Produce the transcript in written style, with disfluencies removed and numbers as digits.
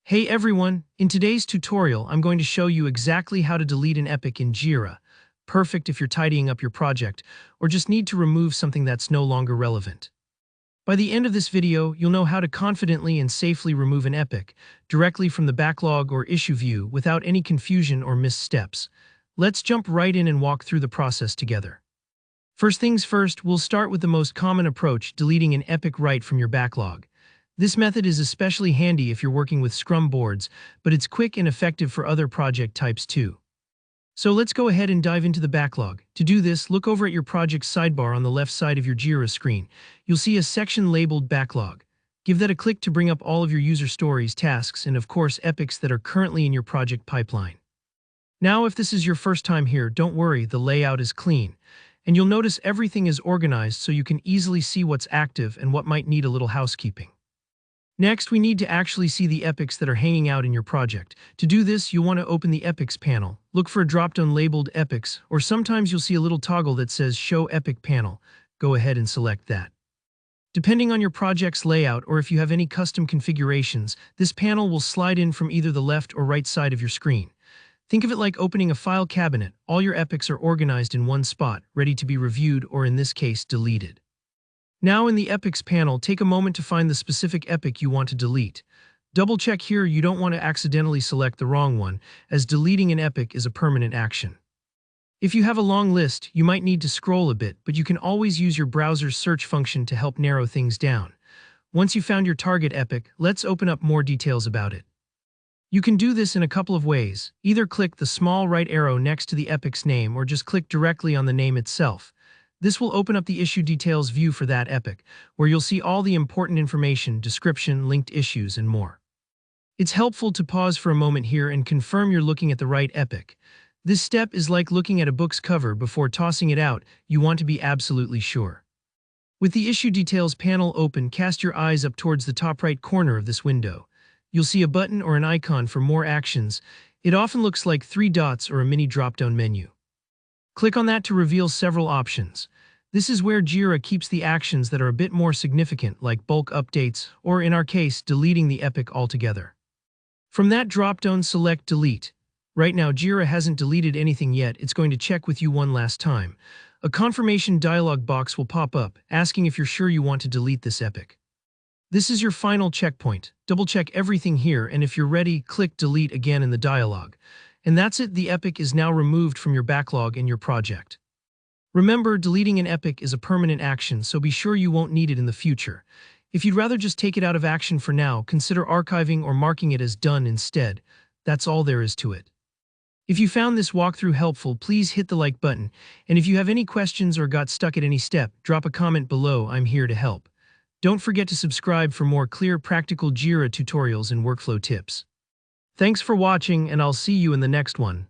Hey everyone, in today's tutorial I'm going to show you exactly how to delete an epic in Jira. Perfect if you're tidying up your project or just need to remove something that's no longer relevant. By the end of this video, you'll know how to confidently and safely remove an epic directly from the backlog or issue view without any confusion or missteps. Let's jump right in and walk through the process together. First things first, we'll start with the most common approach, deleting an epic right from your backlog. This method is especially handy if you're working with Scrum boards, but it's quick and effective for other project types too. So let's go ahead and dive into the backlog. To do this, look over at your project's sidebar on the left side of your Jira screen. You'll see a section labeled Backlog. Give that a click to bring up all of your user stories, tasks, and of course epics that are currently in your project pipeline. Now, if this is your first time here, don't worry, the layout is clean. And you'll notice everything is organized so you can easily see what's active and what might need a little housekeeping. Next, we need to actually see the epics that are hanging out in your project. To do this, you'll want to open the Epics panel. Look for a drop-down labeled Epics, or sometimes you'll see a little toggle that says Show Epic Panel. Go ahead and select that. Depending on your project's layout or if you have any custom configurations, this panel will slide in from either the left or right side of your screen. Think of it like opening a file cabinet. All your epics are organized in one spot, ready to be reviewed or in this case, deleted. Now in the Epics panel, take a moment to find the specific epic you want to delete. Double check here you don't want to accidentally select the wrong one, as deleting an epic is a permanent action. If you have a long list, you might need to scroll a bit, but you can always use your browser's search function to help narrow things down. Once you found your target epic, let's open up more details about it. You can do this in a couple of ways. Either click the small right arrow next to the epic's name or just click directly on the name itself. This will open up the issue details view for that epic, where you'll see all the important information, description, linked issues, and more. It's helpful to pause for a moment here and confirm you're looking at the right epic. This step is like looking at a book's cover before tossing it out. You want to be absolutely sure. With the issue details panel open, cast your eyes up towards the top right corner of this window. You'll see a button or an icon for more actions. It often looks like 3 dots or a mini drop-down menu. Click on that to reveal several options. This is where Jira keeps the actions that are a bit more significant, like bulk updates, or in our case, deleting the epic altogether. From that drop-down, select Delete. Right now, Jira hasn't deleted anything yet. It's going to check with you one last time. A confirmation dialog box will pop up, asking if you're sure you want to delete this epic. This is your final checkpoint. Double-check everything here, and if you're ready, click Delete again in the dialog. And that's it, the epic is now removed from your backlog in your project. Remember, deleting an epic is a permanent action, so be sure you won't need it in the future. If you'd rather just take it out of action for now, consider archiving or marking it as done instead. That's all there is to it. If you found this walkthrough helpful, please hit the like button, and if you have any questions or got stuck at any step, drop a comment below. I'm here to help. Don't forget to subscribe for more clear, practical Jira tutorials and workflow tips. Thanks for watching, and I'll see you in the next one.